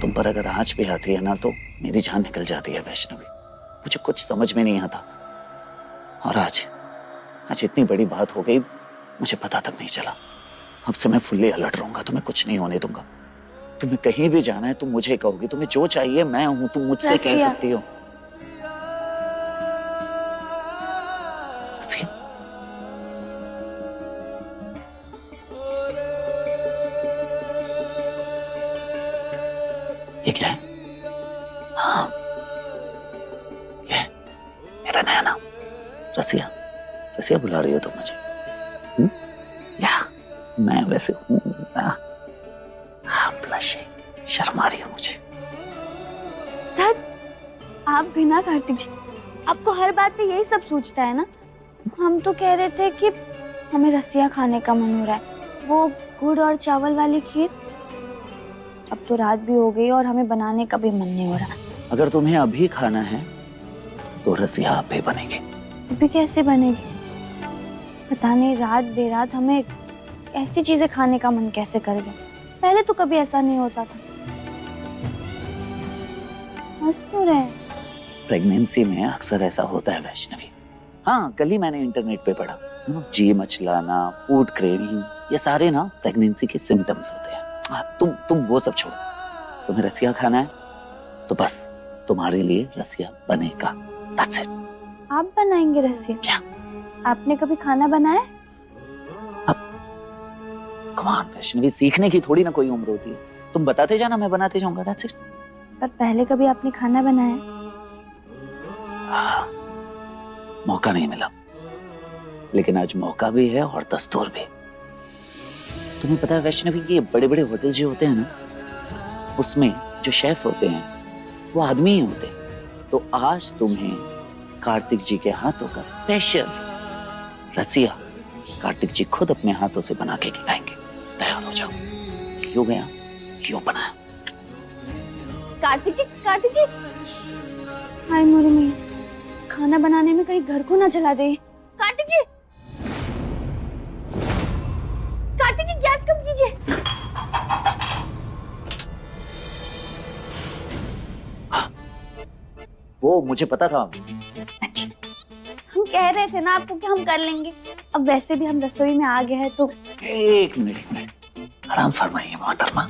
तुम पर अगर आँच भी आती है ना तो मेरी जान निकल जाती है वैष्णवी। मुझे कुछ समझ में नहीं आता। और आज आज इतनी बड़ी बात हो गई, मुझे पता तक नहीं चला। अब से मैं फुल्ली अलर्ट रहूंगा, तुम्हें कुछ नहीं होने दूंगा। तुम्हें कहीं भी जाना है तुम मुझे कहोगी, तुम्हें जो चाहिए मैं हूं, तुम मुझसे कह सकती हो। ये क्या है? हाँ, ये मेरा नया नाम रसिया। रसिया बुला रही हो तुम मुझे? या मैं वैसे हूँ? ब्लशिंग, शर्म आ रही है मुझे। आप भी ना कार्तिक जी, आपको हर बात पे यही सब सोचता है ना। हम तो कह रहे थे कि हमें रसिया खाने का मन हो रहा है, वो गुड़ और चावल वाली खीर। अब तो रात भी हो गई और हमें बनाने का भी मन नहीं हो रहा। अगर तुम्हें अभी खाना है तो रसिया अभी बनेगी। अभी कैसे बनेगी? पता नहीं रात बेरात हमें ऐसी चीजें खाने का मन कैसे कर गया। पहले तो कभी ऐसा नहीं होता था। हंस क्यों रहे हैं? प्रेगनेंसी में अक्सर ऐसा होता है वैष्णवी। हाँ, कल ही मैंने इंटरनेट पे पढ़ा, जी मचलाना, फूड क्रेविंग, ये सारे ना प्रेगनेंसी के सिम्टम्स होते हैं। हाँ, तुम वो सब छोड़ो। तुम्हें रसिया खाना है तो बस तुम्हारे लिए रसिया बनेगा। That's it. आप बनाएंगे रसिया? क्या? आपने कभी खाना बनाया? Come on वैष्णवी, सीखने की थोड़ी ना कोई उम्र होती है। तुम बताते जाना, मैं बनाते जाऊंगा। That's it. पर पहले कभी आपने खाना बनाया? मौका नहीं मिला, लेकिन आज मौका भी है और दस्तूर भी। तुम्हें पता है वैष्णवी, ये बड़े बड़े होटल जो होते हैं ना, उसमें जो शेफ होते हैं वो आदमी ही होते हैं। तो आज तुम्हें कार्तिक जी के हाथों का स्पेशल रसिया कार्तिक जी खुद अपने हाथों से बना के खिलाएंगे। तैयार हो जाओ। यूं गया यूं बनाया। कार्तिक जी, हाय मोरे में खाना बनाने में कहीं घर को ना जला दे। कार्तिक जी, गैस कम कीजिए। वो मुझे पता था। अच्छा, हम कह रहे थे ना आपको कि हम कर लेंगे। अब वैसे भी हम रसोई में आ गए हैं तो एक मिनट, आराम फरमाइए मोहतरमा।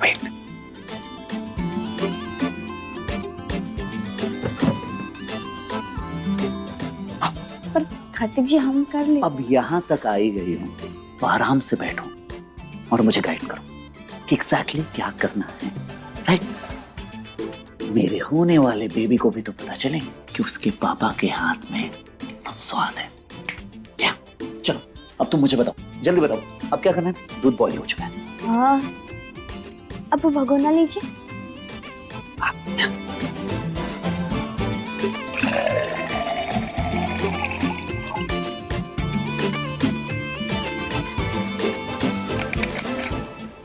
वेट। पर कार्तिक जी हम कर ले। अब यहाँ तक आई गई हूँ तो आराम से बैठो और मुझे गाइड करो कि एग्जैक्टली क्या करना है। राइट? मेरे होने वाले बेबी को भी तो पता चले कि उसके पापा के हाथ में कितना स्वाद है। क्या? चलो अब तुम मुझे बताओ, जल्दी बताओ, अब क्या करना है? दूध बॉईल हो चुका है। हाँ, अब वो भगोना लीजिए।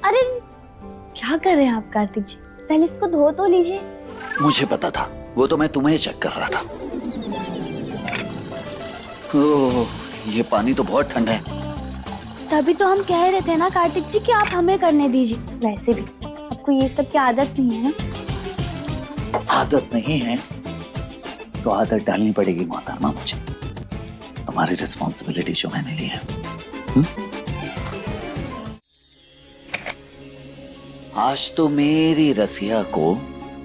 अरे क्या कर रहे हैं आप कार्तिक जी? पहले इसको धो तो लीजिए। मुझे पता था, वो तो मैं तुम्हें चेक कर रहा था। ओह, ये पानी तो बहुत ठंडा है। तभी तो हम कह रहे थे ना कार्तिक जी कि आप हमें करने दीजिए। वैसे भी आपको ये सब की आदत नहीं है ना। आदत नहीं है तो आदत डालनी पड़ेगी मोहतरमा मुझे। तुम्हारी रिस्पॉन्सिबिलिटी जो मैंने ली है। आज तो मेरी रसिया को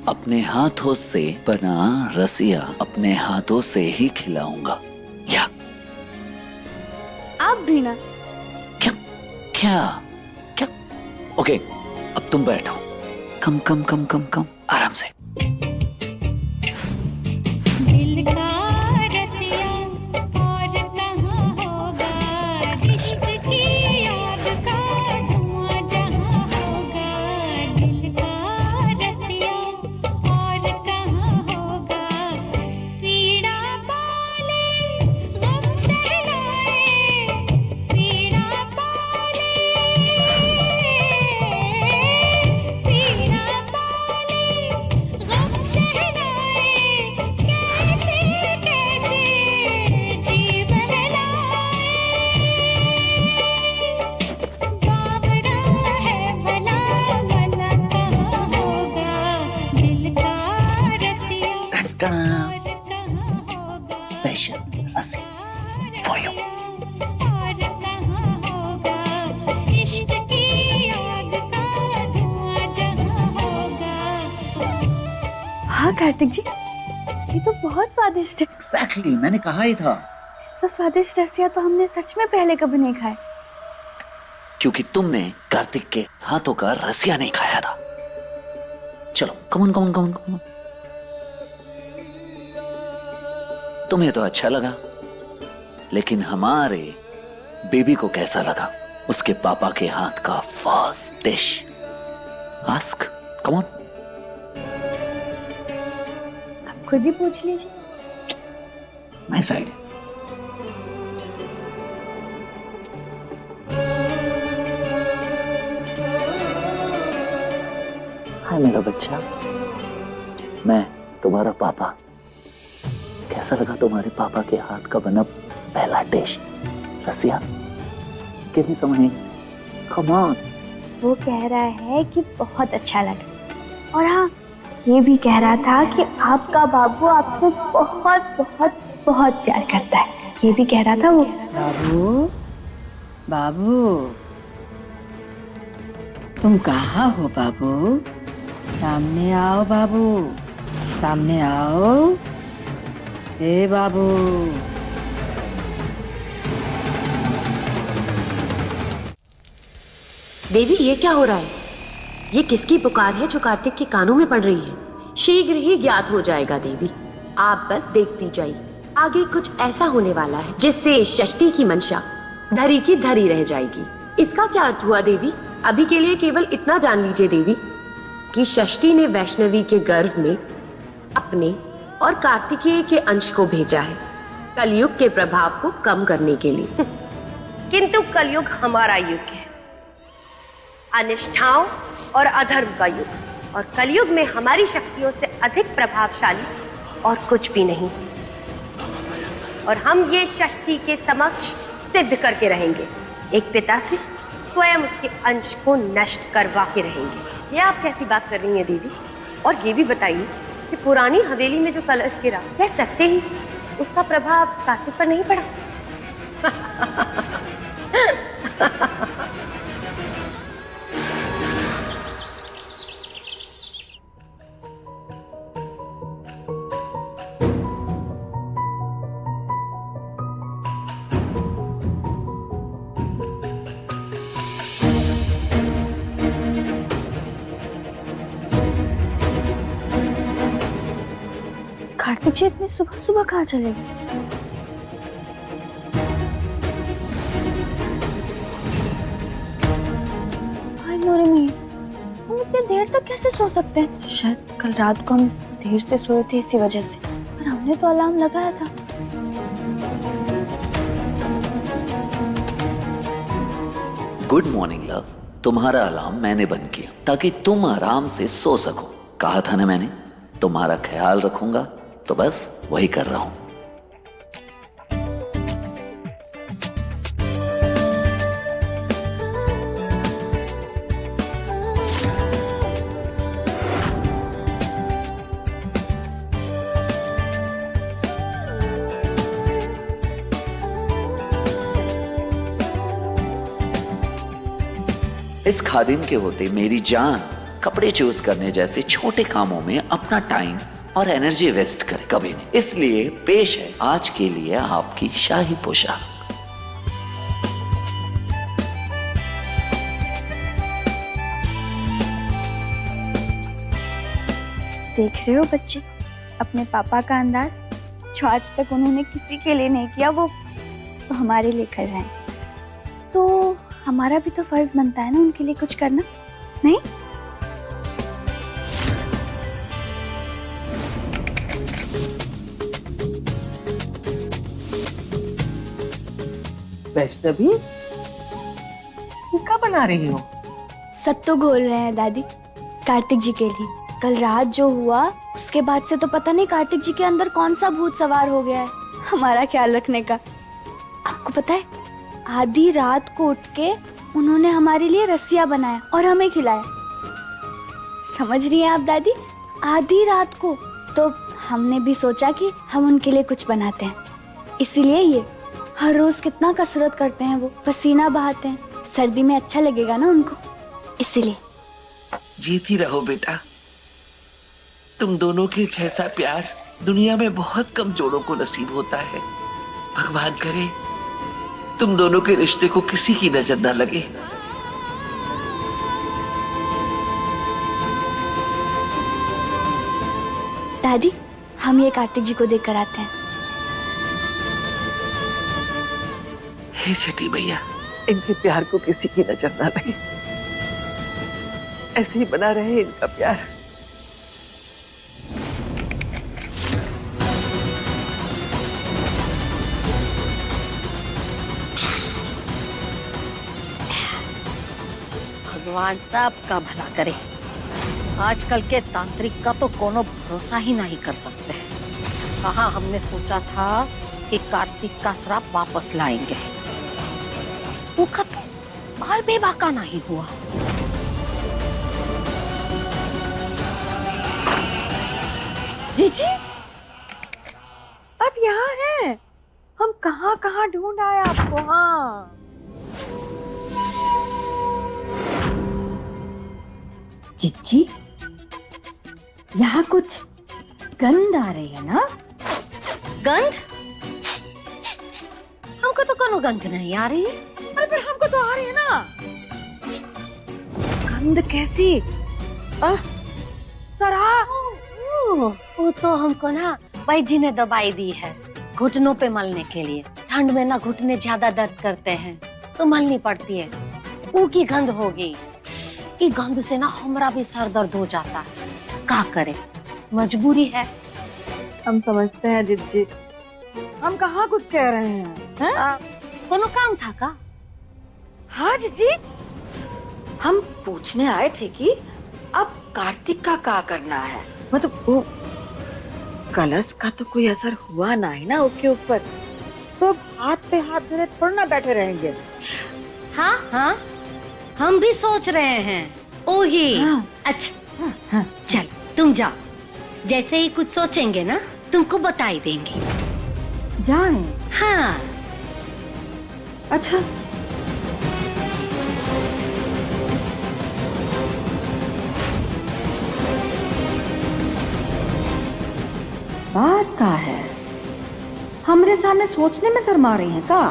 अपने हाथों से बना रसिया अपने हाथों से ही खिलाऊंगा। या आप भी ना। क्या क्या क्या? ओके, अब तुम बैठो। कम कम कम कम कम, आराम से। दिल का रसिया और कहाँ होगा, इश्क की याद का धुआं जहाँ होगा। दिल का रसिया और कहाँ होगा, पीड़ा पाले गम सहलाए, पीड़ा पाले गम स्पेशल रस्सी फॉर यू। और कहाँ होगा इश्क की आग का धुआं जहाँ होगा। हाँ कार्तिक जी, ये तो बहुत स्वादिष्ट है। एग्जैक्टली, मैंने कहा ही था। ऐसा स्वादिष्ट रसिया तो हमने सच में पहले कभी नहीं खाया। क्योंकि तुमने कार्तिक के हाथों का रसिया नहीं खाया था। चलो कमन कमन कमन कमन। तुम्हें तो अच्छा लगा, लेकिन हमारे बेबी को कैसा लगा उसके पापा के हाथ का first dish? Ask, come on. आप खुद ही पूछ लीजिए। My side. हाय मेरा बच्चा, मैं तुम्हारा पापा। कैसा लगा तुम्हारे पापा के हाथ का बना पहला डिश रसिया? कितनी कमाई? Come on. वो कह रहा है कि बहुत अच्छा लगा, और हाँ, ये भी कह रहा था कि आपका बाबू आपसे बहुत बहुत बहुत प्यार करता है। ये भी कह रहा था वो। बाबू, बाबू, तुम कहाँ हो बाबू? सामने आओ बाबू, सामने आओ। ए बाबू, देवी, ये क्या हो रहा है? ये किसकी पुकार है जो कार्तिक के कानों में पड़ रही है? शीघ्र ही ज्ञात हो जाएगा देवी, आप बस देखती जाइए। आगे कुछ ऐसा होने वाला है जिससे षष्ठी की मंशा धरी की धरी रह जाएगी। इसका क्या अर्थ हुआ देवी? अभी के लिए केवल इतना जान लीजिए देवी कि षष्ठी ने वैष्णवी के गर्भ में अपने और कार्तिकेय के अंश को भेजा है कलयुग के प्रभाव को कम करने के लिए। किंतु कलयुग हमारा युग है, अनिष्ठाओं और अधर्म का युग, और कलयुग में हमारी शक्तियों से अधिक प्रभावशाली और कुछ भी नहीं। और हम ये षष्ठी के समक्ष सिद्ध करके रहेंगे, एक पिता से स्वयं उसके अंश को नष्ट करवा के रहेंगे। ये आप कैसी बात कर रही हैं देवी? और ये भी बताइए कि पुरानी हवेली में जो कलश गिरा, कह सकते ही उसका प्रभाव कार्तिक पर नहीं पड़ा? कार्तिक जी इतनी सुबह सुबह कहाँ चले गए? हाय मोरे मियां, हम इतनी देर तक कैसे सो सकते हैं? शायद कल रात को हम देर से सोए थे इसी वजह से, पर हमने तो अलार्म लगाया था। Good morning love. तुम्हारा अलार्म मैंने बंद किया ताकि तुम आराम से सो सको। कहा था ना मैंने, तुम्हारा ख्याल रखूंगा, तो बस वही कर रहा हूं। इस खादिम के होते मेरी जान कपड़े चूज करने जैसे छोटे कामों में अपना टाइम और एनर्जी वेस्ट करे कभी नहीं। इसलिए पेश है आज के लिए आपकी शाही पोशाक। देख रहे हो बच्चे, अपने पापा का अंदाज, जो आज तक उन्होंने किसी के लिए नहीं किया, वो तो हमारे लिए कर रहे हैं। तो हमारा भी तो फर्ज बनता है ना उनके लिए कुछ करना, नहीं? वैष्णवी, क्या बना रही हो? सत्तू घोल रहे हैं दादी, कार्तिक जी के लिए। कल रात जो हुआ उसके बाद से तो पता नहीं कार्तिक जी के अंदर कौन सा भूत सवार हो गया है हमारा ख्याल रखने का। आपको पता है, आधी रात को उठ के उन्होंने हमारे लिए रस्सियां बनाया और हमें खिलाया। समझ रही हैं आप दादी? आधी रात को। तो हमने भी सोचा कि हम उनके लिए कुछ बनाते हैं, इसीलिए ये हर रोज कितना कसरत करते हैं, वो पसीना बहाते हैं, सर्दी में अच्छा लगेगा ना उनको, इसीलिए। जीती रहो बेटा। तुम दोनों के जैसा प्यार दुनिया में बहुत कम जोड़ों को नसीब होता है। भगवान करे तुम दोनों के रिश्ते को किसी की नजर न लगे। दादी, हम ये कार्तिक जी को देख कर आते हैं। हे छठी भैया, इनके प्यार को किसी की नजर न लगे, ऐसे ही बना रहे इनका प्यार। भगवान सबका भला करे। आजकल के तांत्रिक का तो कोनो भरोसा ही नहीं कर सकते। कहा हमने सोचा था कि कार्तिक का श्राप वापस लाएंगे, वो तो बाल बेबाका नहीं हुआ। जीजी, आप यहाँ हैं? हम कहाँ कहाँ ढूंढ आए आपको। हाँ, जीजी, यहाँ कुछ गंध आ रही है ना? गंध? हमको तो कोनो गंध नहीं आ रही है। अरे पर हमको तो आ रही है ना। गंध कैसी? सरा। वो तो हमको ना भाई जी ने दवाई दी है घुटनों पे मलने के लिए। ठंड में ना घुटने ज्यादा दर्द करते हैं तो मलनी पड़ती है। वो की गंध होगी। की गंध से ना हमरा भी सर दर्द हो जाता है। क्या करे, मजबूरी है। हम समझते हैं जीजी, हम कहाँ कुछ कह रहे हैं? कोनो काम था का? हाँ जीजी, हम पूछने आए थे कि अब कार्तिक का क्या करना है। मतलब वो कलश का तो कोई असर हुआ ना है ना उसके ऊपर, तो अब हाथ पे हाथ धरे थोड़ा ना बैठे रहेंगे। हाँ हाँ, हम भी सोच रहे हैं ओही। हाँ। अच्छा हाँ। चल तुम जाओ, जैसे ही कुछ सोचेंगे ना तुमको बता ही देंगे। जाएं? हाँ। अच्छा, बात का है, हमरे सामने सोचने में शर्मा रही हैं का?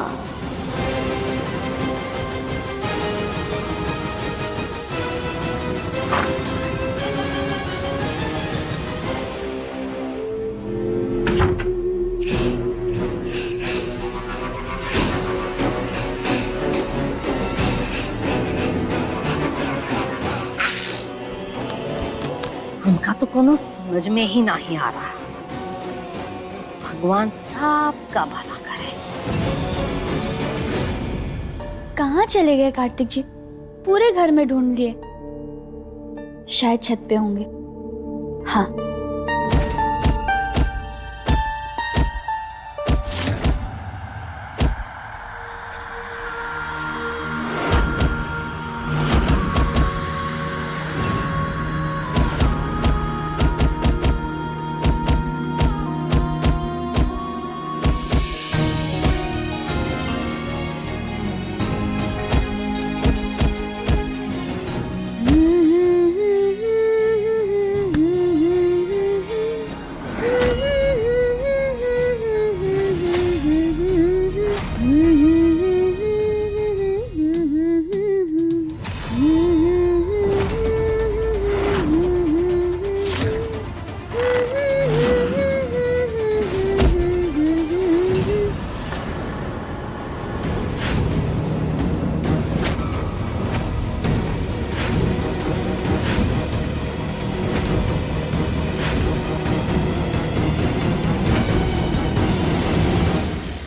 हमका तो कोनो समझ में ही नहीं आ रहा। भगवान सबका भला करे। कहाँ चले गए कार्तिक जी? पूरे घर में ढूंढ लिए, शायद छत पे होंगे। हाँ,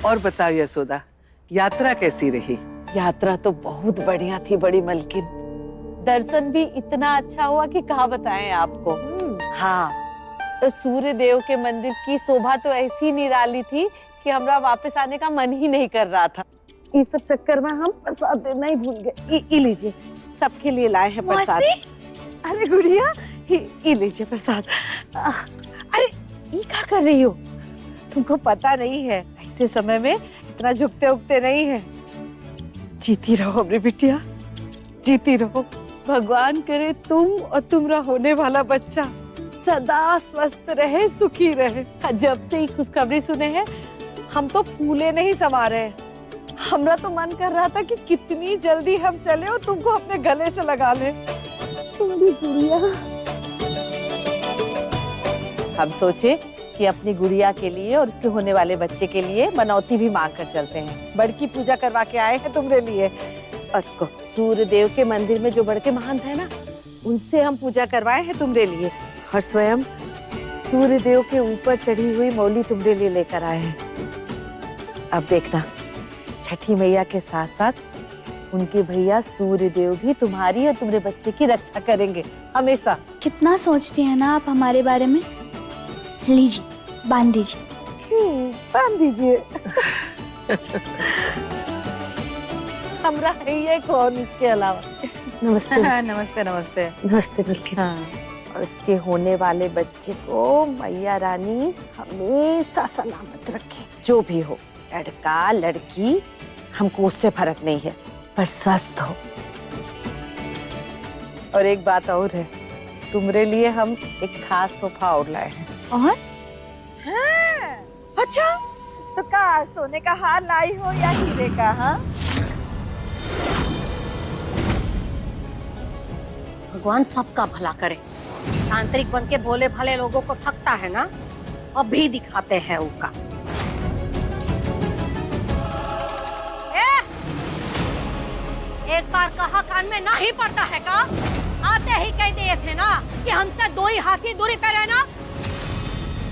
और बता यशोदा, यात्रा कैसी रही? यात्रा तो बहुत बढ़िया थी बड़ी मलकिन। दर्शन भी इतना अच्छा हुआ कि कहाँ बताएं आपको। हाँ, तो सूर्य देव के मंदिर की शोभा तो ऐसी निराली थी कि हमरा वापस आने का मन ही नहीं कर रहा था। इस सब चक्कर में हम प्रसाद देना ही भूल गए। ई लीजिए, सबके लिए लाए हैं प्रसाद। अरे गुड़िया, ई लीजिए प्रसाद। अरे ये क्या कर रही हो? तुमको पता नहीं है, ऐसे समय में इतना झुकते उगते नहीं है। जीती रहो अपनी बिटिया, जीती रहो। भगवान करे तुम और तुम्हारा होने वाला बच्चा सदा स्वस्थ रहे, सुखी रहे। जब से ही खुशखबरी सुने हैं हम तो फूले नहीं समा रहे। हमरा तो मन कर रहा था कि कितनी जल्दी हम चले और तुमको अपने गले से लगा ले। तुम्हारी गुड़िया। हम सोचे कि अपनी गुड़िया के लिए और उसके होने वाले बच्चे के लिए मनौती भी मांग कर चलते हैं। बड़की पूजा करवा के आए हैं तुम्हारे लिए। और सूर्य देव के मंदिर में जो बड़के महंत है ना, उनसे हम पूजा करवाए हैं तुम्हारे लिए। और स्वयं सूर्य देव के ऊपर चढ़ी हुई मौली तुम्हारे लिए लेकर आए हैं। अब देखना, छठी मैया के साथ साथ उनके भैया सूर्य देव भी तुम्हारी और तुम्हारे बच्चे की रक्षा करेंगे हमेशा। कितना सोचती है ना आप हमारे बारे में। लीजिए, बांध दीजिए। बांध दीजिए। हमरा है ये कौन इसके अलावा। नमस्ते। नमस्ते नमस्ते। नमस्ते मिल्की। और उसके होने वाले बच्चे को मैया रानी हमेशा सलामत रखे। जो भी हो, लड़का लड़की, हमको उससे फर्क नहीं है, पर स्वस्थ हो। और एक बात और है, तुम्हारे लिए हम एक खास तोहफा और लाए हैं। और अच्छा, तो का सोने का हार लाई हो या हीरे का? हाँ, भगवान सबका भला करे। तांत्रिक बन के भोले भाले लोगों को ठगता है ना, अब भी दिखाते हैं उनका। एक बार कहा कान में नहीं पड़ता है का? आते ही कह दिए थे ना कि हमसे 2 ही हाथी दूरी पे रहना।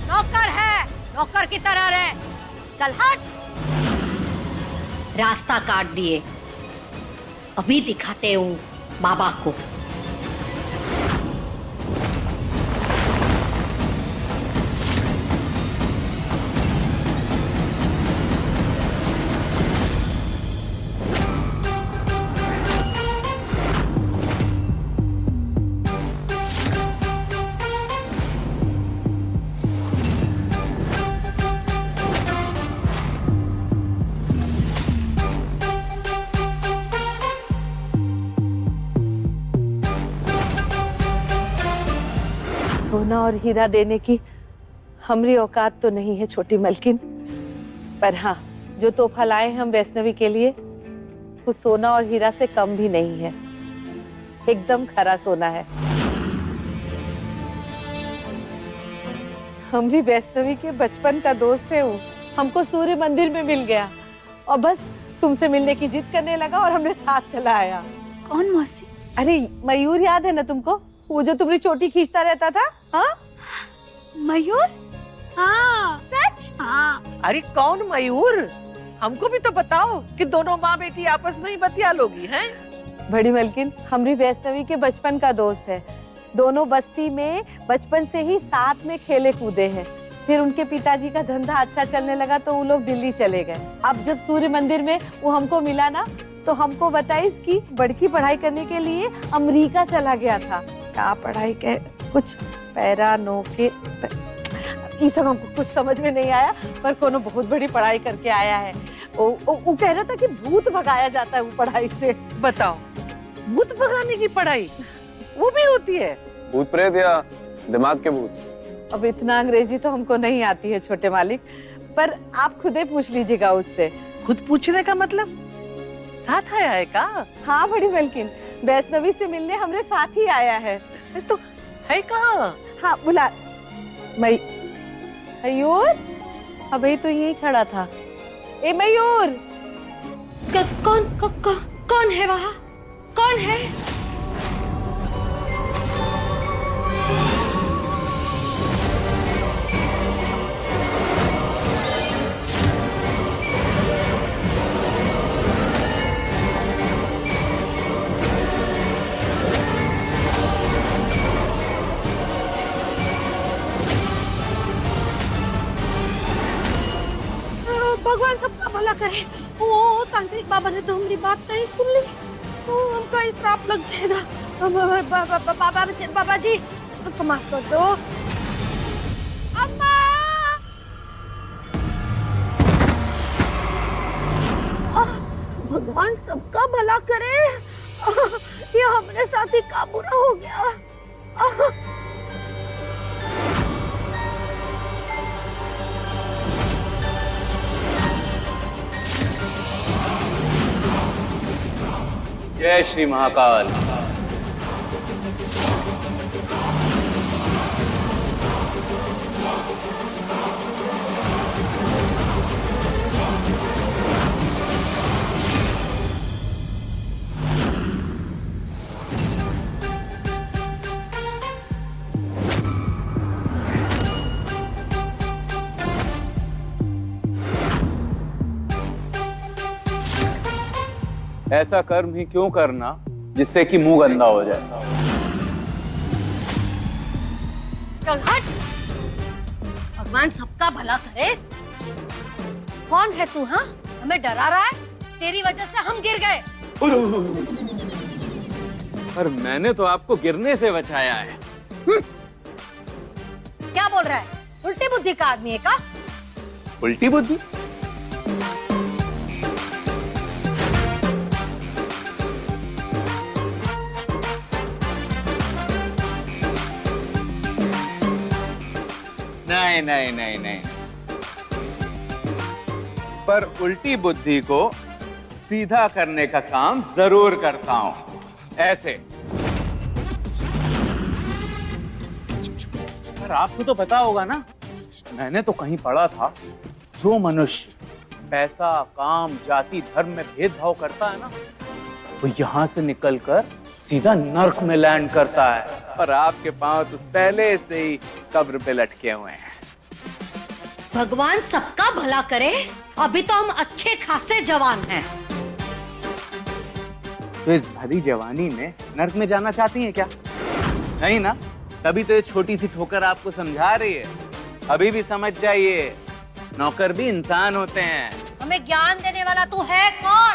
नौकर है, नौकर की तरह रहे। चल हट। रास्ता काट दिए, अभी दिखाते हूँ बाबा को। सोना और हीरा देने की हमारी औकात तो नहीं है छोटी मलकिन, पर हाँ, जो तोहफा लाए हम वैष्णवी के लिए वो सोना और हीरा से कम भी नहीं है। एकदम खरा सोना है। हमारी वैष्णवी के बचपन का दोस्त है वो। हमको सूर्य मंदिर में मिल गया और बस तुमसे मिलने की जिद करने लगा और हमने साथ चला आया। कौन मौसी? अरे मयूर याद है ना तुमको, वो जो तुम्हारी चोटी खींचता रहता था? हाँ, मयूर? हाँ सच? हाँ। अरे कौन मयूर? हमको भी तो बताओ कि दोनों माँ बेटी आपस में ही बतिया लोगी हैं? बड़ी मलकिन हमारी वैष्णवी के बचपन का दोस्त है। दोनों बस्ती में बचपन से ही साथ में खेले कूदे हैं। फिर उनके पिताजी का धंधा अच्छा चलने लगा तो वो लोग दिल्ली चले गए। अब जब सूर्य मंदिर में वो हमको मिला ना, तो हमको बताई कि बड़की पढ़ाई करने के लिए अमेरिका चला गया था। क्या पढ़ाई के कुछ पैरा नो के ये सब हमको कुछ समझ में नहीं आया, पर कोनो बहुत बड़ी पढ़ाई करके आया है। वो कह रहा था कि भूत भगाया जाता है वो पढ़ाई से। बताओ, भूत भगाने की पढ़ाई वो भी होती है? भूत प्रेत या दिमाग के भूत? अब इतना अंग्रेजी तो हमको नहीं आती है छोटे मालिक, पर आप खुद ही पूछ लीजिएगा उससे। खुद पूछने का मतलब साथ आया है का? हाँ बड़ी मलकिन, वैष्णवी से मिलने हमरे साथ ही आया है। तो है कहाँ? हाँ बुला। मयूर, अभी तो यही खड़ा था। ए मयूर, कौन है वहाँ? कौन है? भगवान सबका भला करे। ओ तांत्रिक बाबा ने तो हमारी बात नहीं सुन ली, तो हमका श्राप लग जाएगा। बाबा जी हमको माफ कर दो। अम्मा! भगवान सबका भला करे। ये हमारे साथ ही का बुरा हो गया। जय श्री महाकाल। ऐसा कर्म ही क्यों करना जिससे कि मुंह गंदा हो जाए। चल हट। भगवान सबका भला करे। कौन है तू? हाँ, हमें डरा रहा है? तेरी वजह से हम गिर गए। पर मैंने तो आपको गिरने से बचाया है। क्या बोल रहा है? उल्टी बुद्धि का आदमी है का? उल्टी बुद्धि? नहीं नहीं नहीं नहीं, पर उल्टी बुद्धि को सीधा करने का काम जरूर करता हूं। ऐसे। पर आपको तो पता होगा ना, मैंने तो कहीं पढ़ा था, जो मनुष्य पैसा, काम, जाति, धर्म में भेदभाव करता है ना, वो यहां से निकलकर सीधा नर्क में लैंड करता है। और आपके पांव तो पहले से ही कब्र पे लटके हुए हैं। भगवान सबका भला करे। अभी तो हम अच्छे खासे जवान हैं। तो इस भली जवानी में नर्क में जाना चाहती हैं क्या? नहीं ना? तभी तो ये छोटी सी ठोकर आपको समझा रही है। अभी भी समझ जाइए, नौकर भी इंसान होते हैं। हमें ज्ञान देने वाला तू है कौन?